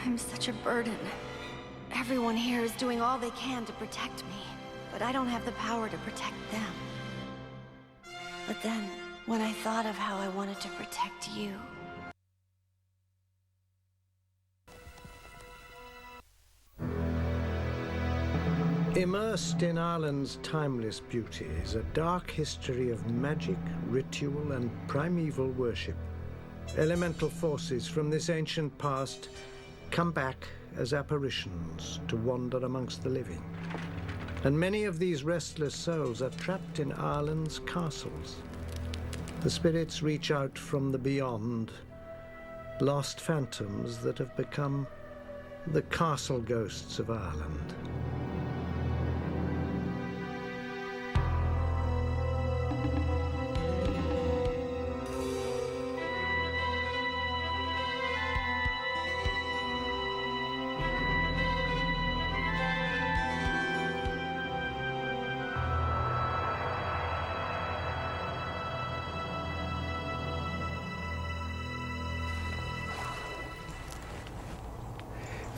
I'm such a burden. Everyone here is doing all they can to protect me, but I don't have the power to protect them. But then, when I thought of how I wanted to protect you... Immersed in Ireland's timeless beauty is a dark history of magic, ritual, and primeval worship. Elemental forces from this ancient past come back as apparitions to wander amongst the living. And many of these restless souls are trapped in Ireland's castles. The spirits reach out from the beyond, lost phantoms that have become the castle ghosts of Ireland.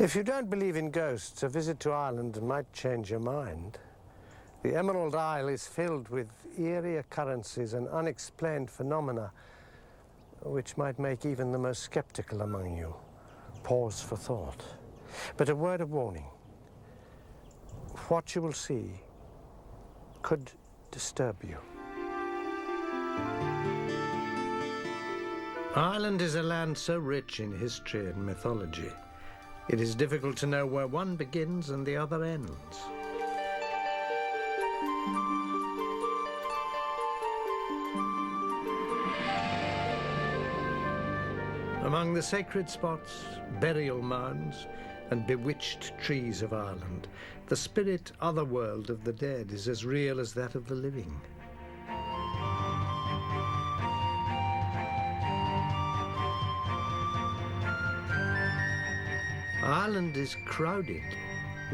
If you don't believe in ghosts, a visit to Ireland might change your mind. The Emerald Isle is filled with eerie occurrences and unexplained phenomena which might make even the most skeptical among you pause for thought. But a word of warning. What you will see could disturb you. Ireland is a land so rich in history and mythology. It is difficult to know where one begins and the other ends. Among the sacred spots, burial mounds, and bewitched trees of Ireland, the spirit otherworld of the dead is as real as that of the living. Ireland is crowded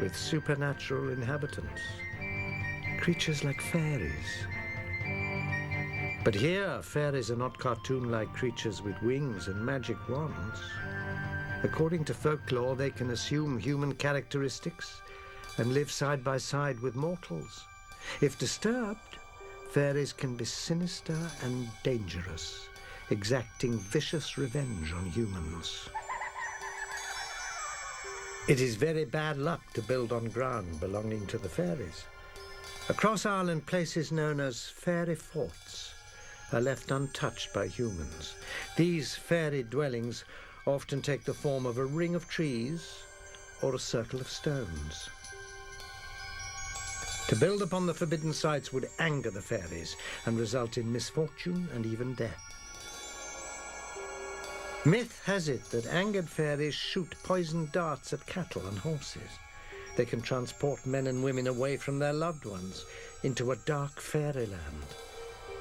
with supernatural inhabitants, creatures like fairies. But here, fairies are not cartoon-like creatures with wings and magic wands. According to folklore, they can assume human characteristics and live side by side with mortals. If disturbed, fairies can be sinister and dangerous, exacting vicious revenge on humans. It is very bad luck to build on ground belonging to the fairies. Across Ireland, places known as fairy forts are left untouched by humans. These fairy dwellings often take the form of a ring of trees or a circle of stones. To build upon the forbidden sites would anger the fairies and result in misfortune and even death. Myth has it that angered fairies shoot poisoned darts at cattle and horses. They can transport men and women away from their loved ones into a dark fairyland.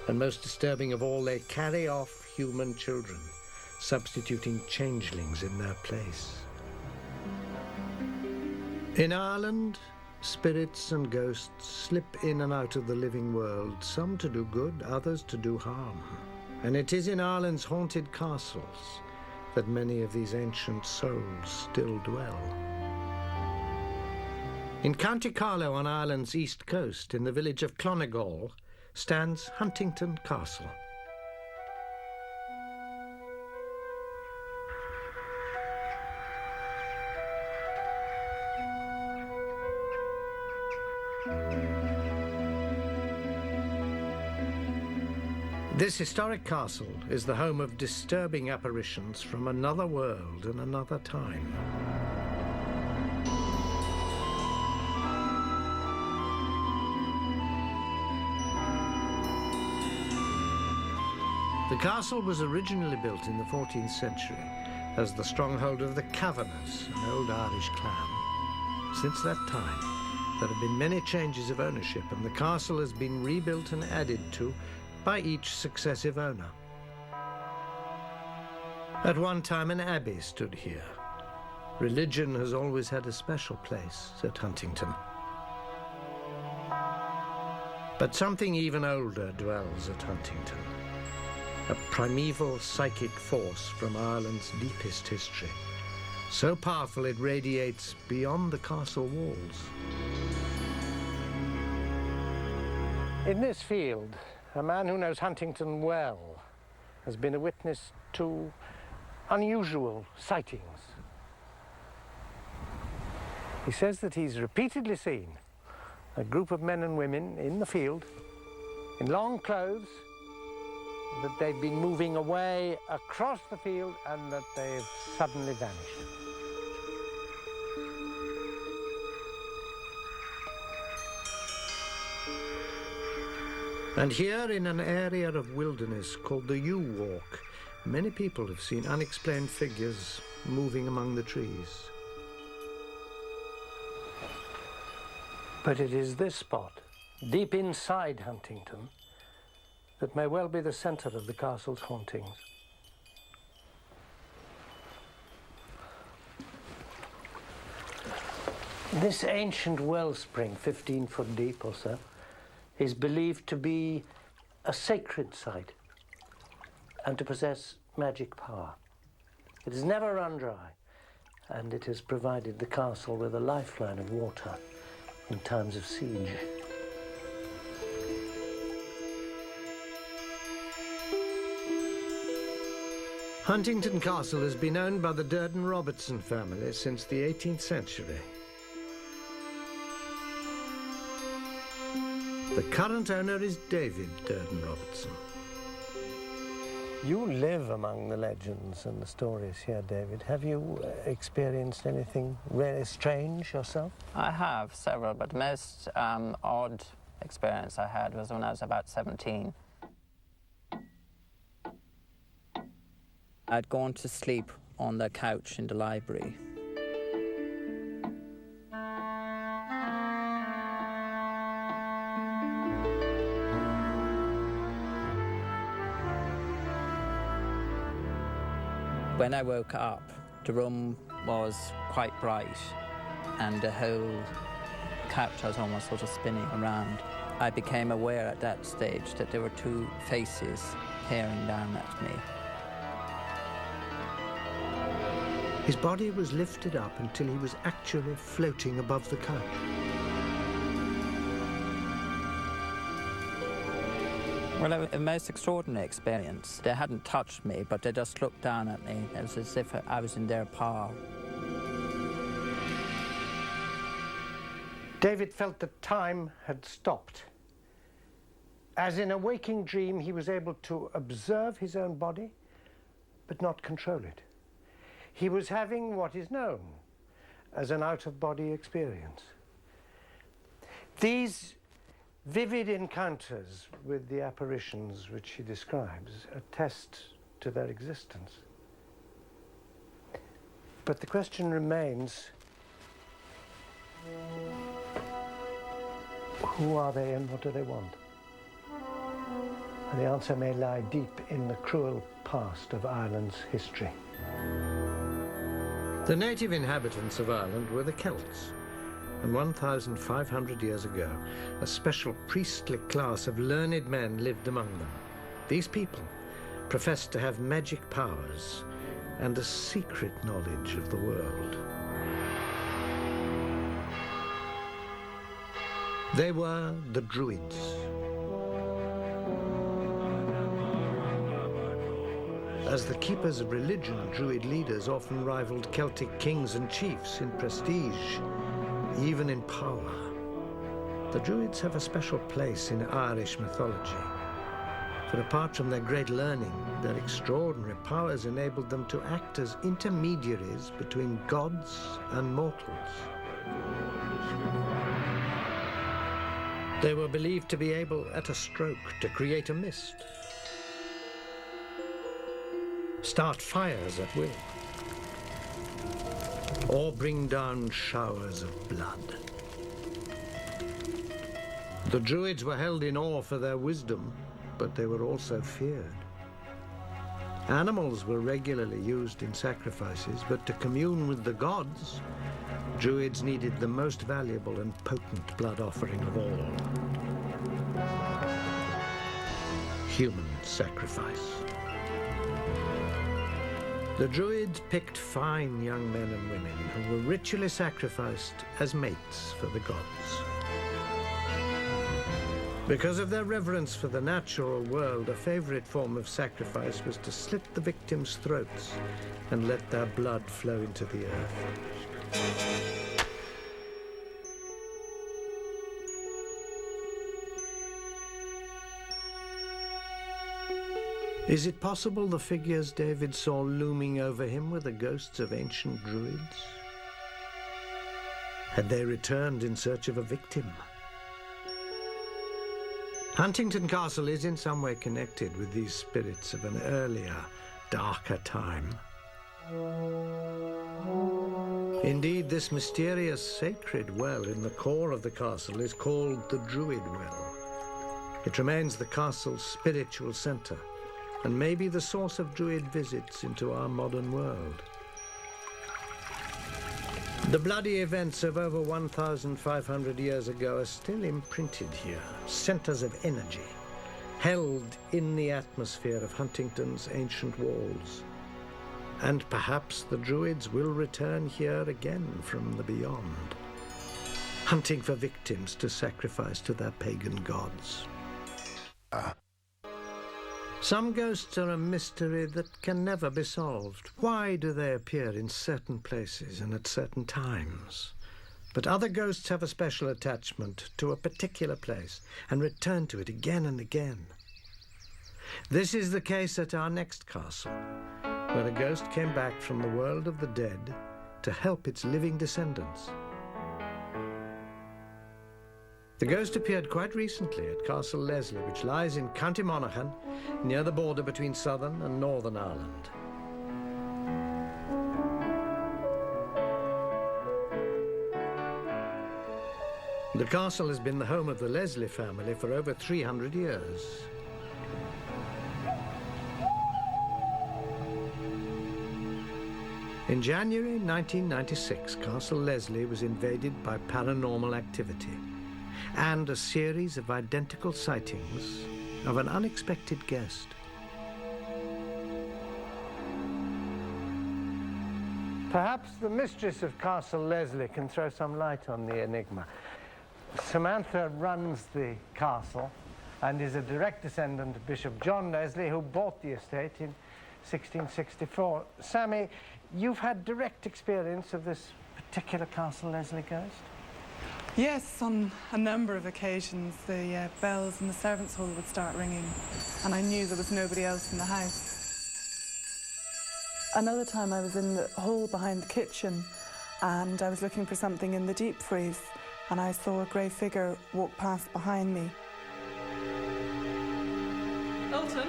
And most disturbing of all, they carry off human children, substituting changelings in their place. In Ireland, spirits and ghosts slip in and out of the living world, some to do good, others to do harm. And it is in Ireland's haunted castles that many of these ancient souls still dwell. In County Carlow on Ireland's east coast, in the village of Clonegall, stands Huntington Castle. This historic castle is the home of disturbing apparitions from another world and another time. The castle was originally built in the 14th century as the stronghold of the Kavanaghs, an old Irish clan. Since that time, there have been many changes of ownership, and the castle has been rebuilt and added to by each successive owner. At one time, an abbey stood here. Religion has always had a special place at Huntington. But something even older dwells at Huntington. A primeval psychic force from Ireland's deepest history, so powerful it radiates beyond the castle walls. In this field, a man who knows Huntington well has been a witness to unusual sightings. He says that he's repeatedly seen a group of men and women in the field in long clothes, that they've been moving away across the field and that they've suddenly vanished. And here in an area of wilderness called the Yew Walk, many people have seen unexplained figures moving among the trees. But it is this spot, deep inside Huntington, that may well be the center of the castle's hauntings. This ancient wellspring, 15 foot deep or so, is believed to be a sacred site and to possess magic power. It has never run dry, and it has provided the castle with a lifeline of water in times of siege. Huntington Castle has been owned by the Durden Robertson family since the 18th century. The current owner is David Durden Robertson. You live among the legends and the stories here, David. Have you experienced anything really strange yourself? I have several, but the most odd experience I had was when I was about 17. I'd gone to sleep on the couch in the library. When I woke up, the room was quite bright and the whole couch was almost sort of spinning around. I became aware at that stage that there were two faces peering down at me. His body was lifted up until he was actually floating above the couch. Well, it was a most extraordinary experience. They hadn't touched me, but they just looked down at me. It was as if I was in their power. David felt that time had stopped. As in a waking dream, he was able to observe his own body, but not control it. He was having what is known as an out-of-body experience. These vivid encounters with the apparitions which he describes attest to their existence. But the question remains, who are they and what do they want? And the answer may lie deep in the cruel past of Ireland's history. The native inhabitants of Ireland were the Celts, and 1,500 years ago, a special priestly class of learned men lived among them. These people professed to have magic powers and a secret knowledge of the world. They were the Druids. As the keepers of religion, Druid leaders often rivaled Celtic kings and chiefs in prestige, even in power. The Druids have a special place in Irish mythology, for apart from their great learning, their extraordinary powers enabled them to act as intermediaries between gods and mortals. They were believed to be able, at a stroke, to create a mist, start fires at will, or bring down showers of blood. The Druids were held in awe for their wisdom, but they were also feared. Animals were regularly used in sacrifices, but to commune with the gods, Druids needed the most valuable and potent blood offering of all: human sacrifice. The Druids picked fine young men and women who were ritually sacrificed as mates for the gods. Because of their reverence for the natural world, a favorite form of sacrifice was to slit the victims' throats and let their blood flow into the earth. Is it possible the figures David saw looming over him were the ghosts of ancient druids? Had they returned in search of a victim? Huntington Castle is in some way connected with these spirits of an earlier, darker time. Indeed, this mysterious sacred well in the core of the castle is called the Druid Well. It remains the castle's spiritual center, and may be the source of Druid visits into our modern world. The bloody events of over 1,500 years ago are still imprinted here, centers of energy, held in the atmosphere of Huntington's ancient walls. And perhaps the Druids will return here again from the beyond, hunting for victims to sacrifice to their pagan gods. Some ghosts are a mystery that can never be solved. Why do they appear in certain places and at certain times? But other ghosts have a special attachment to a particular place and return to it again and again. This is the case at our next castle, where a ghost came back from the world of the dead to help its living descendants. The ghost appeared quite recently at Castle Leslie, which lies in County Monaghan, near the border between southern and northern Ireland. The castle has been the home of the Leslie family for over 300 years. In January 1996, Castle Leslie was invaded by paranormal activity and a series of identical sightings of an unexpected guest. Perhaps the mistress of Castle Leslie can throw some light on the enigma. Samantha runs the castle and is a direct descendant of Bishop John Leslie, who bought the estate in 1664. Sammy, you've had direct experience of this particular Castle Leslie ghost? Yes, on a number of occasions the bells in the servants' hall would start ringing and I knew there was nobody else in the house. Another time I was in the hall behind the kitchen and I was looking for something in the deep freeze and I saw a grey figure walk past behind me. Alton?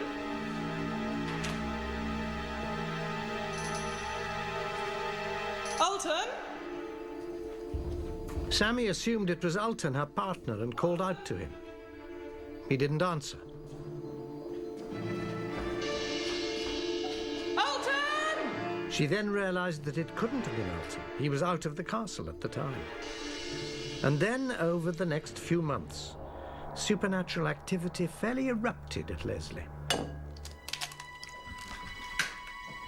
Alton? Sammy assumed it was Alton, her partner, and called out to him. He didn't answer. Alton! She then realized that it couldn't have been Alton. He was out of the castle at the time. And then, over the next few months, supernatural activity fairly erupted at Leslie.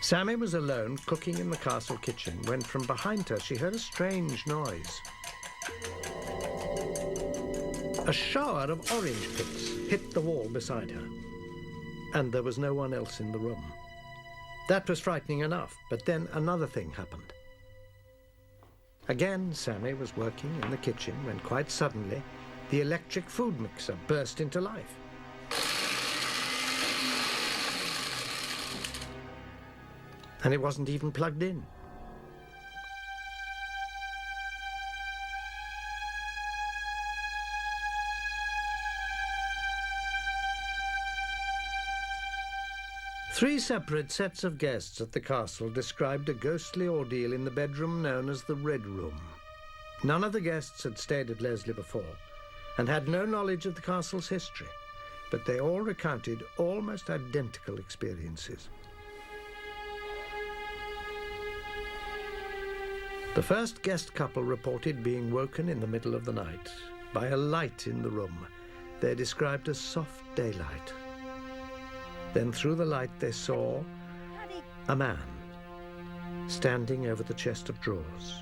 Sammy was alone, cooking in the castle kitchen, when from behind her she heard a strange noise. A shower of orange pits hit the wall beside her, and there was no one else in the room. That was frightening enough, but then another thing happened. Again, Sammy was working in the kitchen when quite suddenly the electric food mixer burst into life. And it wasn't even plugged in. Three separate sets of guests at the castle described a ghostly ordeal in the bedroom known as the Red Room. None of the guests had stayed at Leslie before and had no knowledge of the castle's history, but they all recounted almost identical experiences. The first guest couple reported being woken in the middle of the night by a light in the room they described as soft daylight. Then through the light they saw a man standing over the chest of drawers.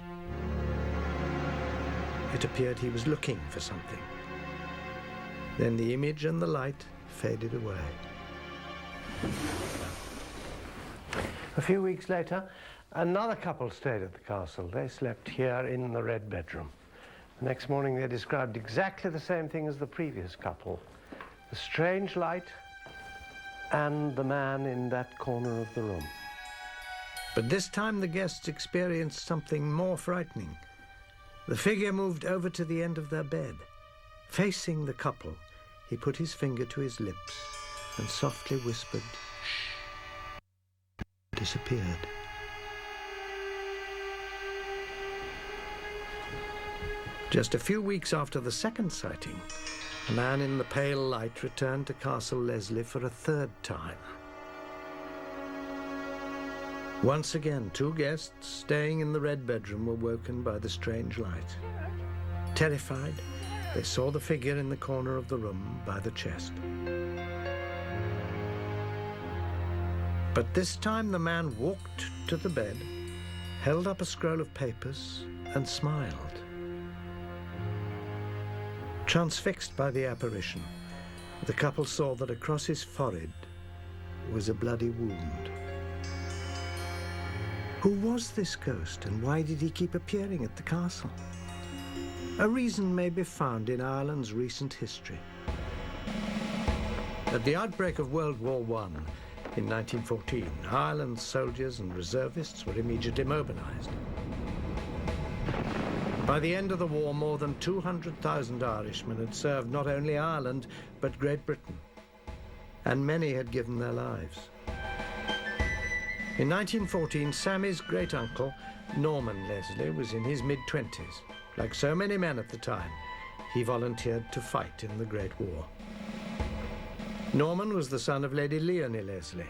It appeared he was looking for something. Then the image and the light faded away. A few weeks later, another couple stayed at the castle. They slept here in the red bedroom. The next morning they described exactly the same thing as the previous couple. The strange light and the man in that corner of the room. But this time the guests experienced something more frightening. The figure moved over to the end of their bed. Facing the couple, he put his finger to his lips and softly whispered, "Shh," disappeared. Just a few weeks after the second sighting, a man in the pale light returned to Castle Leslie for a third time. Once again, two guests staying in the red bedroom were woken by the strange light. Terrified, they saw the figure in the corner of the room by the chest. But this time the man walked to the bed, held up a scroll of papers, and smiled. Transfixed by the apparition, the couple saw that across his forehead was a bloody wound. Who was this ghost, and why did he keep appearing at the castle? A reason may be found in Ireland's recent history. At the outbreak of World War I in 1914, Ireland's soldiers and reservists were immediately mobilized. By the end of the war, more than 200,000 Irishmen had served not only Ireland, but Great Britain, and many had given their lives. In 1914, Sammy's great-uncle, Norman Leslie, was in his mid-20s. Like so many men at the time, he volunteered to fight in the Great War. Norman was the son of Lady Leonie Leslie.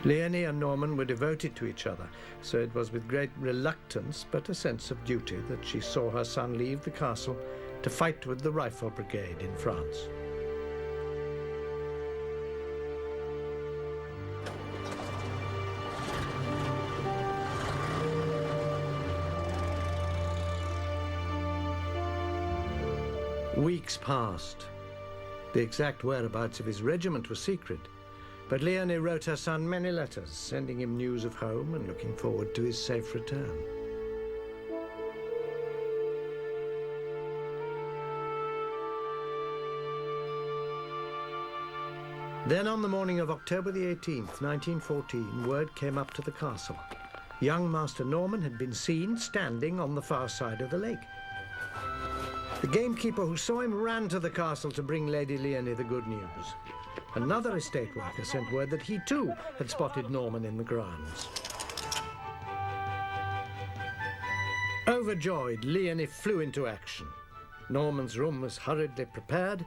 Leonie and Norman were devoted to each other, so it was with great reluctance but a sense of duty that she saw her son leave the castle to fight with the Rifle Brigade in France. Weeks passed. The exact whereabouts of his regiment was secret, but Leonie wrote her son many letters, sending him news of home and looking forward to his safe return. Then on the morning of October the 18th, 1914, word came up to the castle. Young Master Norman had been seen standing on the far side of the lake. The gamekeeper who saw him ran to the castle to bring Lady Leonie the good news. Another estate worker sent word that he too had spotted Norman in the grounds. Overjoyed, Leonie flew into action. Norman's room was hurriedly prepared,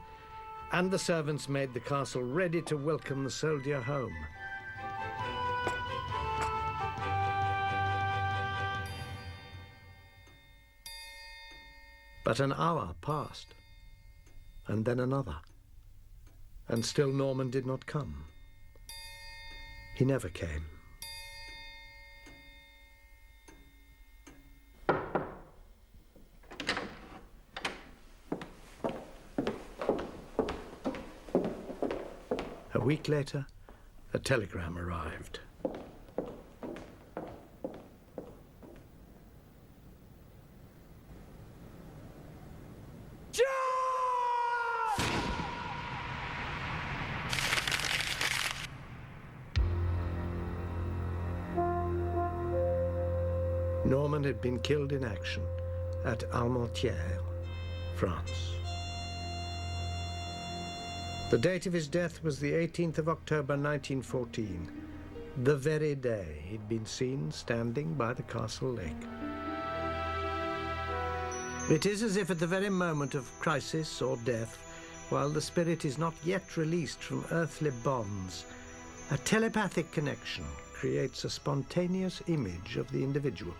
and the servants made the castle ready to welcome the soldier home. But an hour passed, and then another, and still Norman did not come. He never came. A week later, a telegram arrived. Norman had been killed in action at Armentières, France. The date of his death was the 18th of October 1914, the very day he'd been seen standing by the castle lake. It is as if at the very moment of crisis or death, while the spirit is not yet released from earthly bonds, a telepathic connection creates a spontaneous image of the individual.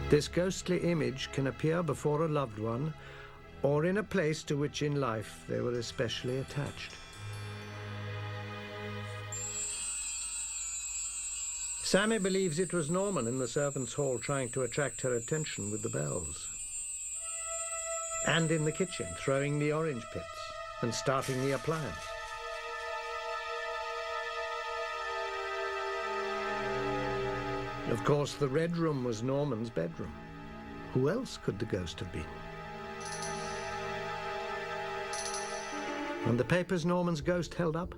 This ghostly image can appear before a loved one or in a place to which in life they were especially attached. Sammy believes it was Norman in the servants' hall trying to attract her attention with the bells. And in the kitchen, throwing the orange pits and starting the appliance. Of course, the red room was Norman's bedroom. Who else could the ghost have been? And the papers Norman's ghost held up?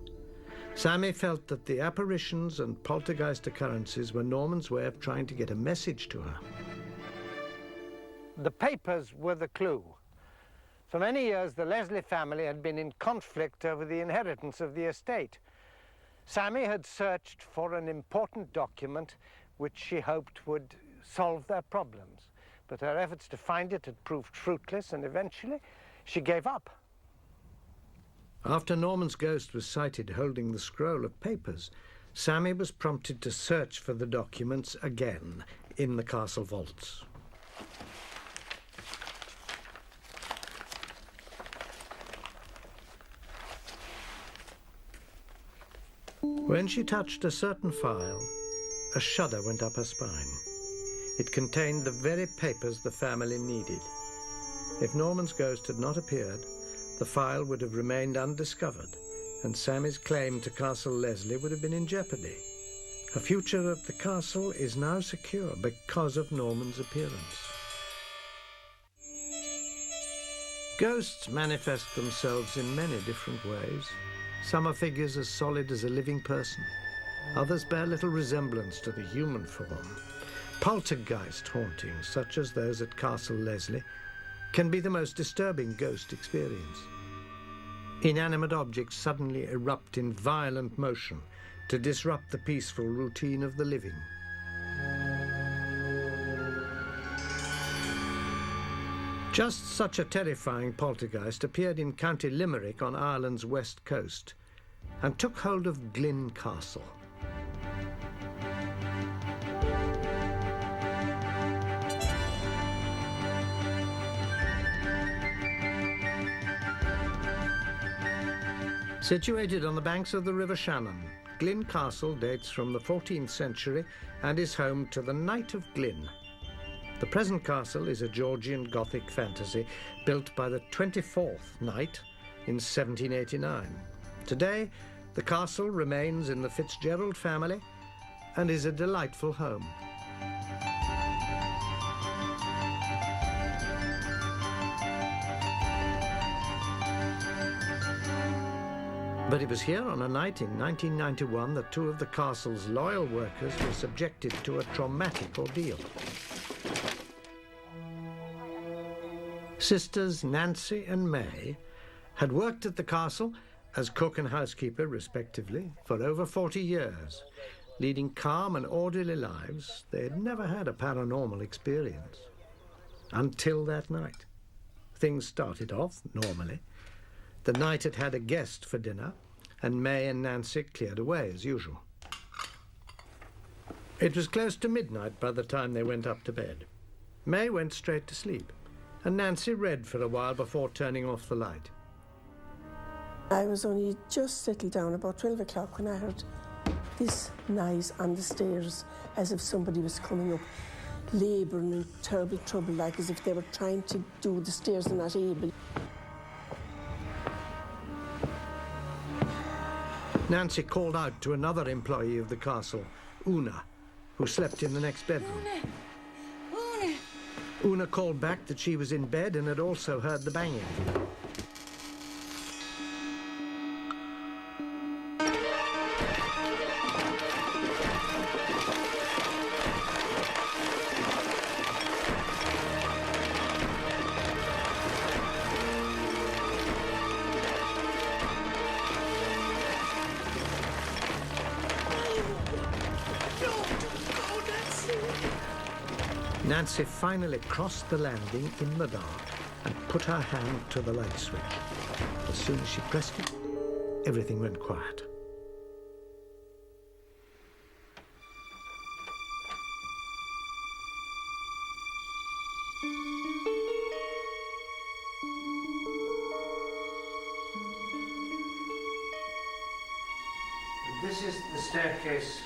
Sammy felt that the apparitions and poltergeist occurrences were Norman's way of trying to get a message to her. The papers were the clue. For many years, the Leslie family had been in conflict over the inheritance of the estate. Sammy had searched for an important document which she hoped would solve their problems. But her efforts to find it had proved fruitless, and eventually she gave up. After Norman's ghost was sighted holding the scroll of papers, Sammy was prompted to search for the documents again in the castle vaults. When she touched a certain file, a shudder went up her spine. It contained the very papers the family needed. If Norman's ghost had not appeared, the file would have remained undiscovered, and Sammy's claim to Castle Leslie would have been in jeopardy. Her future at the castle is now secure because of Norman's appearance. Ghosts manifest themselves in many different ways. Some are figures as solid as a living person. Others bear little resemblance to the human form. Poltergeist hauntings, such as those at Castle Leslie, can be the most disturbing ghost experience. Inanimate objects suddenly erupt in violent motion to disrupt the peaceful routine of the living. Just such a terrifying poltergeist appeared in County Limerick on Ireland's west coast and took hold of Glynn Castle. Situated on the banks of the River Shannon, Glynn Castle dates from the 14th century and is home to the Knight of Glynn. The present castle is a Georgian Gothic fantasy built by the 24th Knight in 1789. Today, the castle remains in the Fitzgerald family and is a delightful home. But it was here on a night in 1991 that two of the castle's loyal workers were subjected to a traumatic ordeal. Sisters Nancy and May had worked at the castle as cook and housekeeper, respectively, for over 40 years. Leading calm and orderly lives, they had never had a paranormal experience. Until that night. Things started off normally. The knight had had a guest for dinner, and May and Nancy cleared away as usual. It was close to midnight by the time they went up to bed. May went straight to sleep, and Nancy read for a while before turning off the light. I was only just settled down about 12 o'clock when I heard this noise on the stairs, as if somebody was coming up, labouring in terrible trouble, like as if they were trying to do the stairs and not able. Nancy called out to another employee of the castle, Una, who slept in the next bedroom. Una called back that she was in bed and had also heard the banging. Nancy finally crossed the landing in the dark and put her hand to the light switch. As soon as she pressed it, everything went quiet. This is the staircase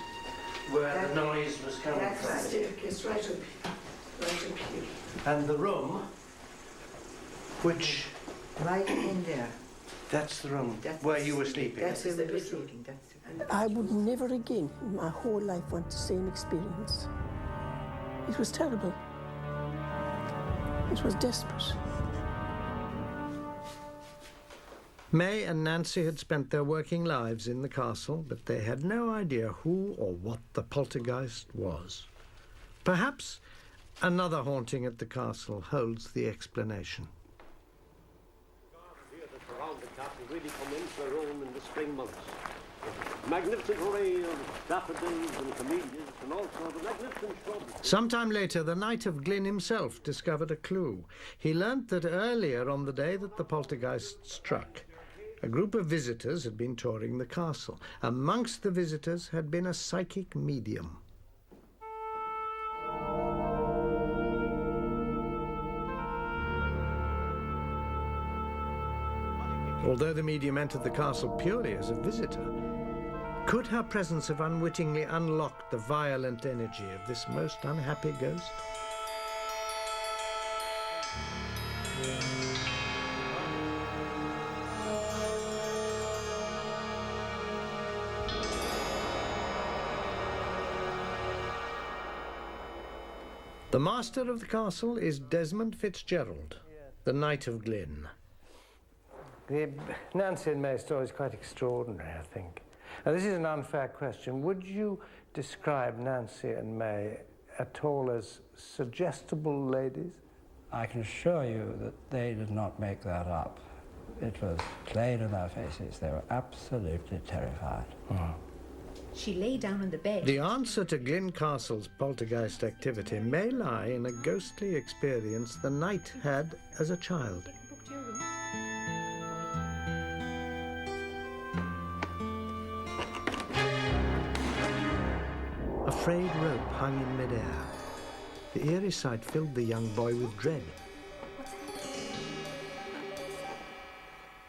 where the noise was coming That's the from. staircase right up here. And the room, which, Right in there. that's the room That's- where you were sleeping. That's where we were sleeping. I would never again in my whole life want the same experience. It was terrible. It was desperate. May and Nancy had spent their working lives in the castle, but they had no idea who or what the poltergeist was. Perhaps another haunting at the castle holds the explanation. Here that surround the castle really commence their own in the spring months. Magnificent array of daffodils and camellias, and also the magnificent shrubs. Sometime later, the Knight of Glyn himself discovered a clue. He learnt that earlier on the day that the poltergeist struck, a group of visitors had been touring the castle. Amongst the visitors had been a psychic medium. Although the medium entered the castle purely as a visitor, could her presence have unwittingly unlocked the violent energy of this most unhappy ghost? The master of the castle is Desmond Fitzgerald, the Knight of Glyn. The Nancy and May story is quite extraordinary, I think. Now, this is an unfair question. Would you describe Nancy and May at all as suggestible ladies? I can assure you that they did not make that up. It was plain in their faces. They were absolutely terrified. She lay down on the bed. The answer to Glyn Castle's poltergeist activity may lie in a ghostly experience the knight had as a child. Book to your room. A frayed rope hung in midair. The eerie sight filled the young boy with dread.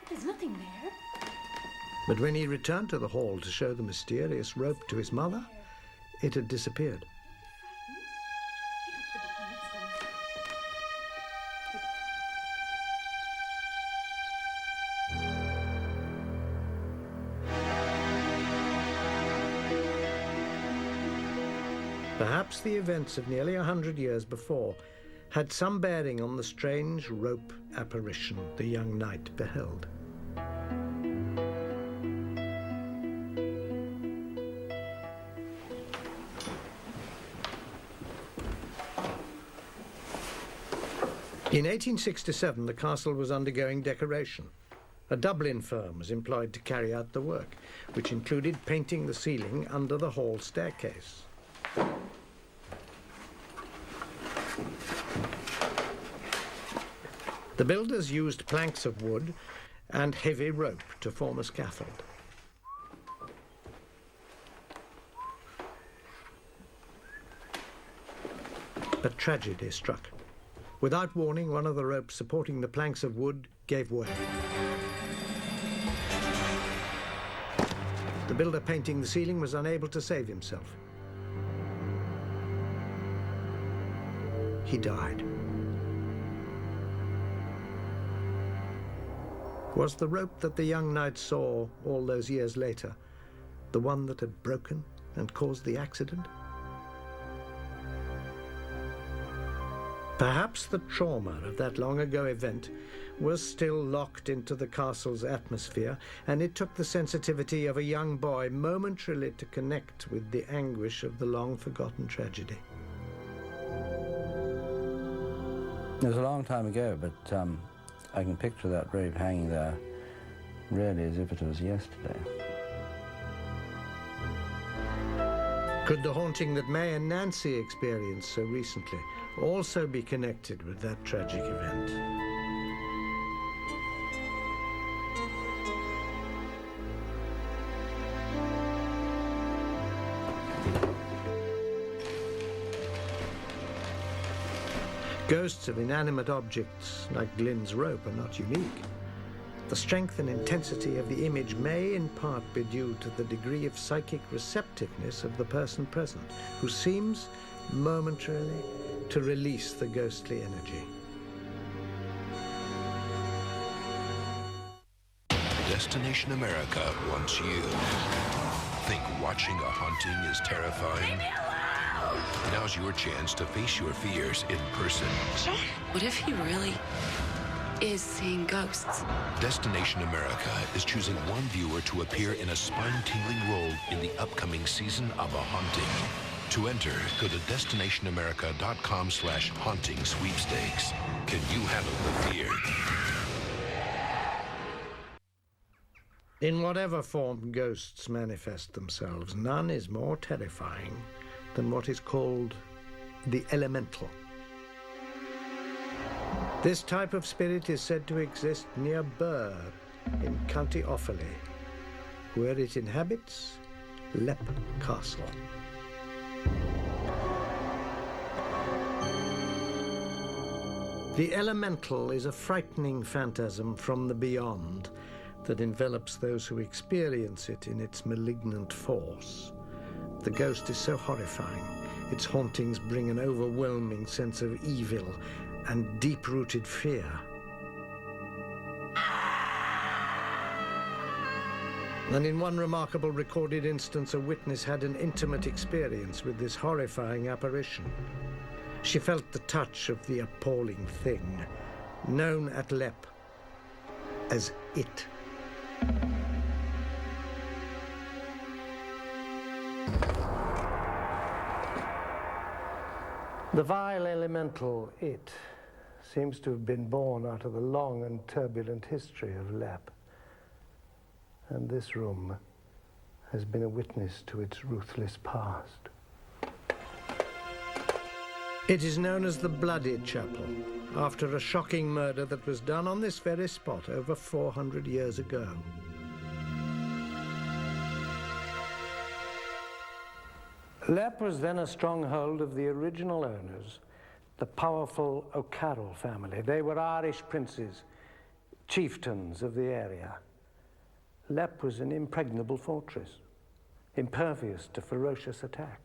There's nothing there. But when he returned to the hall to show the mysterious rope to his mother, it had disappeared. Perhaps the events of nearly 100 years before had some bearing on the strange rope apparition the young knight beheld. In 1867, the castle was undergoing decoration. A Dublin firm was employed to carry out the work, which included painting the ceiling under the hall staircase. The builders used planks of wood and heavy rope to form a scaffold. But tragedy struck. Without warning, one of the ropes supporting the planks of wood gave way. The builder painting the ceiling was unable to save himself. He died. Was the rope that the young knight saw all those years later the one that had broken and caused the accident? Perhaps the trauma of that long-ago event was still locked into the castle's atmosphere, and it took the sensitivity of a young boy momentarily to connect with the anguish of the long-forgotten tragedy. It was a long time ago, but I can picture that rope hanging there really as if it was yesterday. Could the haunting that May and Nancy experienced so recently also be connected with that tragic event? Ghosts of inanimate objects like Glyn's rope are not unique. The strength and intensity of the image may in part be due to the degree of psychic receptiveness of the person present, who seems momentarily to release the ghostly energy. Destination America wants you. Think watching a haunting is terrifying? Now's your chance to face your fears in person. What if he really is seeing ghosts? Destination America is choosing one viewer to appear in a spine-tingling role in the upcoming season of A Haunting. To enter, go to destinationamerica.com/haunting sweepstakes. Can you handle the fear? In whatever form ghosts manifest themselves, none is more terrifying than what is called the elemental. This type of spirit is said to exist near Birr in County Offaly, where it inhabits Leap Castle. The elemental is a frightening phantasm from the beyond that envelops those who experience it in its malignant force. The ghost is so horrifying, its hauntings bring an overwhelming sense of evil and deep-rooted fear. And in one remarkable recorded instance, a witness had an intimate experience with this horrifying apparition. She felt the touch of the appalling thing, known at Leap as It. The vile elemental It seems to have been born out of the long and turbulent history of Leap. And this room has been a witness to its ruthless past. It is known as the Bloody Chapel, after a shocking murder that was done on this very spot over 400 years ago. Leap was then a stronghold of the original owners, the powerful O'Carroll family. They were Irish princes, chieftains of the area. Leap was an impregnable fortress, impervious to ferocious attack.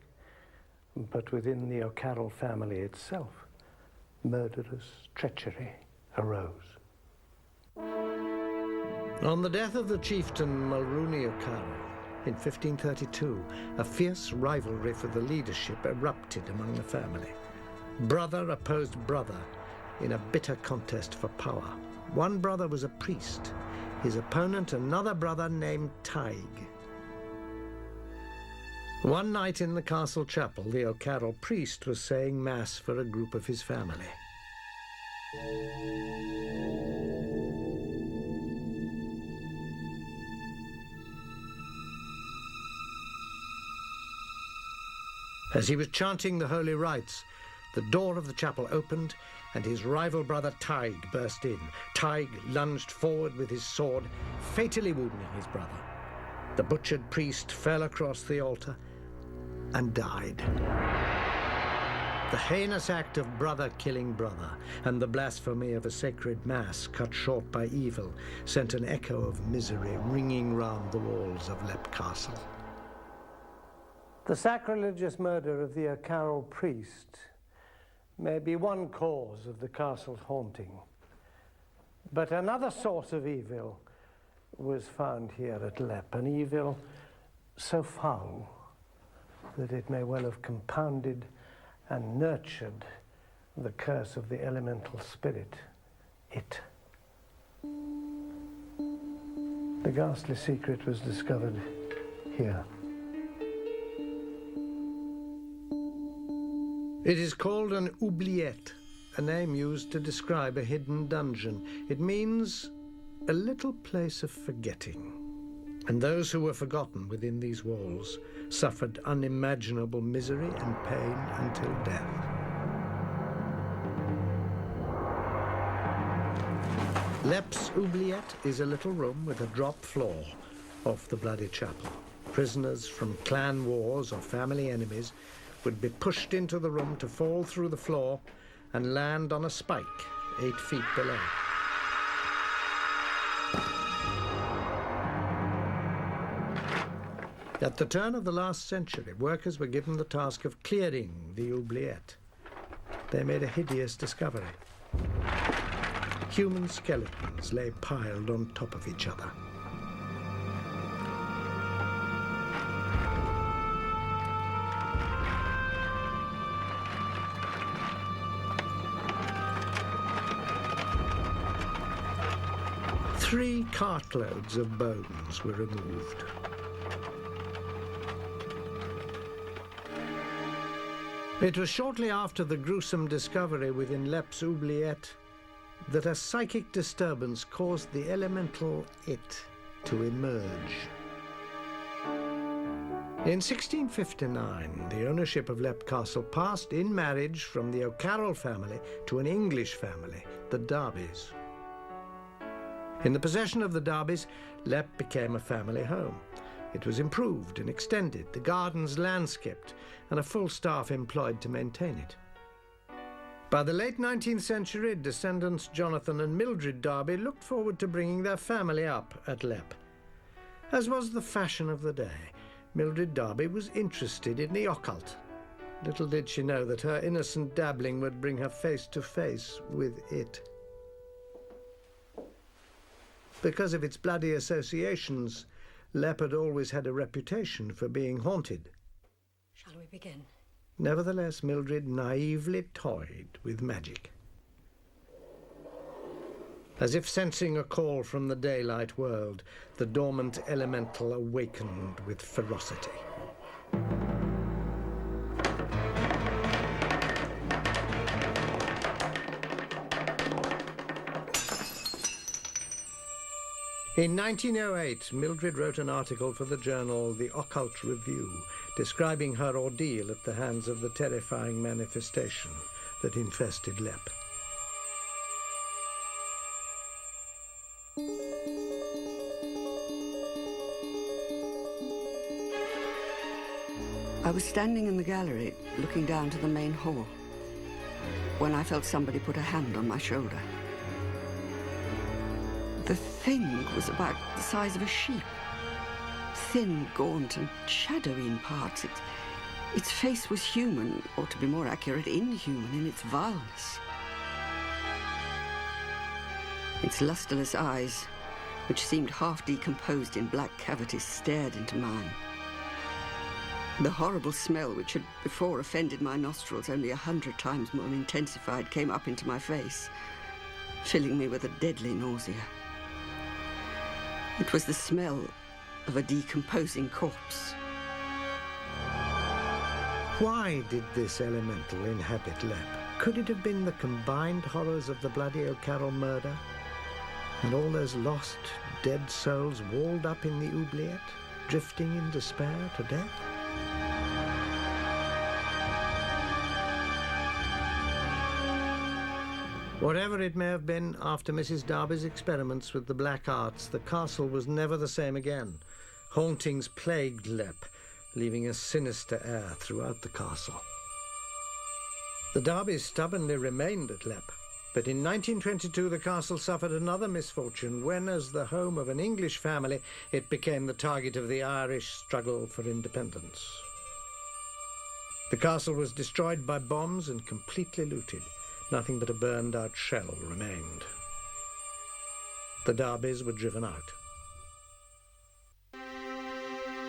But within the O'Carroll family itself, murderous treachery arose. On the death of the chieftain Mulrooney O'Carroll in 1532, a fierce rivalry for the leadership erupted among the family. Brother opposed brother in a bitter contest for power. One brother was a priest, his opponent another brother named Tig. One night in the castle chapel, the O'Carroll priest was saying mass for a group of his family. As he was chanting the holy rites, the door of the chapel opened and his rival brother Tig burst in. Tig lunged forward with his sword, fatally wounding his brother. The butchered priest fell across the altar and died. The heinous act of brother killing brother and the blasphemy of a sacred mass cut short by evil sent an echo of misery ringing round the walls of Leap Castle. The sacrilegious murder of the O'Carroll priest may be one cause of the castle's haunting, but another source of evil was found here at Leap, an evil so foul that it may well have compounded and nurtured the curse of the elemental spirit, It. The ghastly secret was discovered here. It is called an oubliette, a name used to describe a hidden dungeon. It means a little place of forgetting. And those who were forgotten within these walls suffered unimaginable misery and pain until death. Leap's oubliette is a little room with a drop floor off the Bloody Chapel. Prisoners from clan wars or family enemies would be pushed into the room to fall through the floor and land on a spike 8 feet below. At the turn of the last century, workers were given the task of clearing the oubliette. They made a hideous discovery. Human skeletons lay piled on top of each other. Three cartloads of bones were removed. It was shortly after the gruesome discovery within Lep's oubliette that a psychic disturbance caused the elemental It to emerge. In 1659, the ownership of Lep Castle passed in marriage from the O'Carroll family to an English family, the Darbys. In the possession of the Darbys, Lep became a family home. It was improved and extended, the gardens landscaped, and a full staff employed to maintain it. By the late 19th century, descendants Jonathan and Mildred Darby looked forward to bringing their family up at Lep. As was the fashion of the day, Mildred Darby was interested in the occult. Little did she know that her innocent dabbling would bring her face to face with it. Because of its bloody associations, Lep had always had a reputation for being haunted. Shall we begin? Nevertheless, Mildred naively toyed with magic. As if sensing a call from the daylight world, the dormant elemental awakened with ferocity. In 1908, Mildred wrote an article for the journal The Occult Review, describing her ordeal at the hands of the terrifying manifestation that infested Lep. I was standing in the gallery, looking down to the main hall, when I felt somebody put a hand on my shoulder. The thing was about the size of a sheep. Thin, gaunt, and shadowy in parts. Its face was human, or to be more accurate, inhuman in its vileness. Its lusterless eyes, which seemed half decomposed in black cavities, stared into mine. The horrible smell, which had before offended my nostrils only 100 times more intensified, came up into my face, filling me with a deadly nausea. It was the smell of a decomposing corpse. Why did this elemental inhabit Lep? Could it have been the combined horrors of the bloody O'Carroll murder? And all those lost, dead souls walled up in the oubliette, drifting in despair to death? Whatever it may have been, after Mrs. Darby's experiments with the black arts, the castle was never the same again. Hauntings plagued Lep, leaving a sinister air throughout the castle. The Darbys stubbornly remained at Lep, but in 1922 the castle suffered another misfortune when, as the home of an English family, it became the target of the Irish struggle for independence. The castle was destroyed by bombs and completely looted. Nothing but a burned-out shell remained. The Darbys were driven out.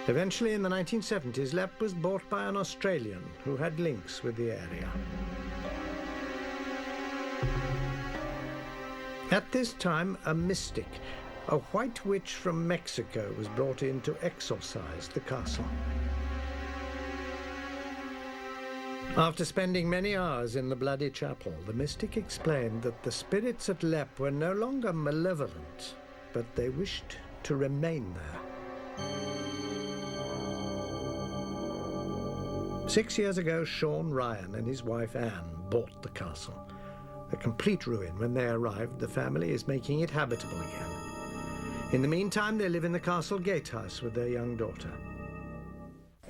Eventually, in the 1970s, Lep was bought by an Australian who had links with the area. At this time, a mystic, a white witch from Mexico, was brought in to exorcise the castle. After spending many hours in the bloody chapel, the mystic explained that the spirits at Lep were no longer malevolent, but they wished to remain there. 6 years ago, Sean Ryan and his wife Anne bought the castle. A complete ruin when they arrived, the family is making it habitable again. In the meantime, they live in the castle gatehouse with their young daughter.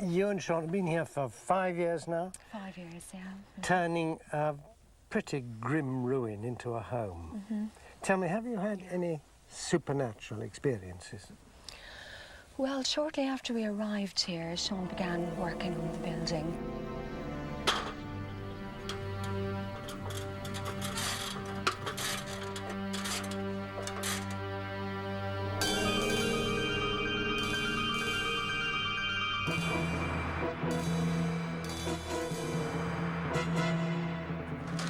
You and Sean have been here for 5 years now? 5 years, yeah. Turning a pretty grim ruin into a home. Tell me, have you had any supernatural experiences? Well, shortly after we arrived here, Sean began working on the building.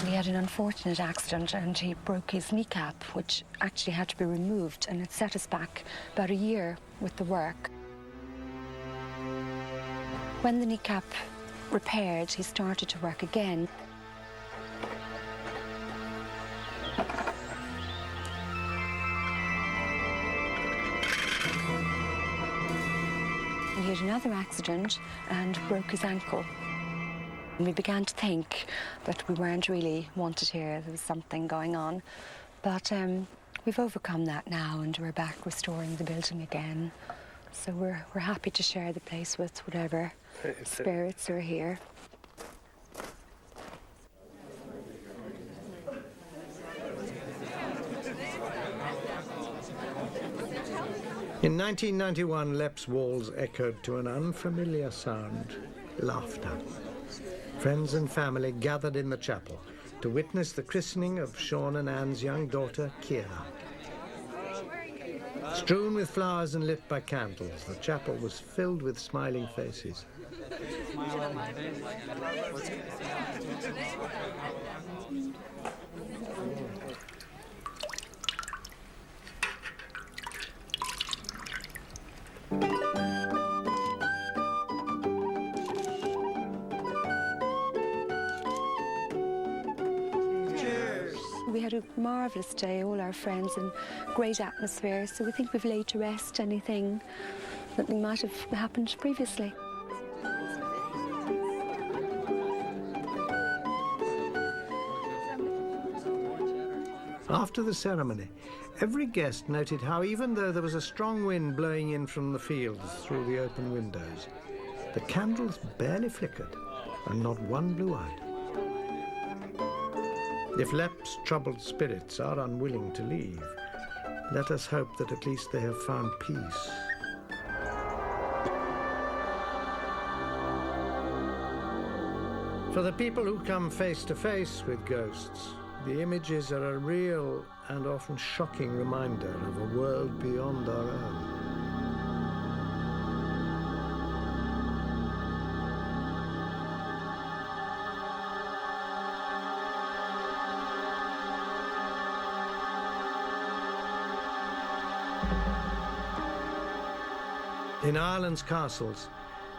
He had an unfortunate accident and he broke his kneecap, which actually had to be removed, and it set us back about a year with the work. When the kneecap repaired, he started to work again. And he had another accident and broke his ankle. And we began to think that we weren't really wanted here. There was something going on. But we've overcome that now and we're back restoring the building again. So we're happy to share the place with whatever spirits are here. In 1991, Lepp's walls echoed to an unfamiliar sound: laughter. Friends and family gathered in the chapel to witness the christening of Sean and Anne's young daughter, Kira. Strewn with flowers and lit by candles, the chapel was filled with smiling faces. We had a marvellous day, all our friends, and great atmosphere, so we think we've laid to rest anything that might have happened previously. After the ceremony, every guest noted how even though there was a strong wind blowing in from the fields through the open windows, the candles barely flickered and not one blew out. If Lepp's troubled spirits are unwilling to leave, let us hope that at least they have found peace. For the people who come face to face with ghosts, the images are a real and often shocking reminder of a world beyond our own. In Ireland's castles,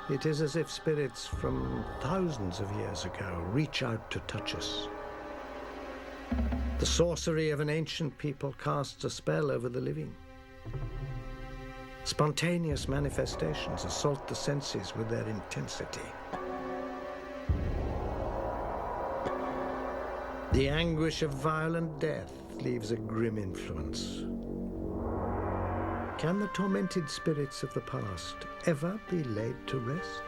it is as if spirits from thousands of years ago reach out to touch us. The sorcery of an ancient people casts a spell over the living. Spontaneous manifestations assault the senses with their intensity. The anguish of violent death leaves a grim influence. Can the tormented spirits of the past ever be laid to rest?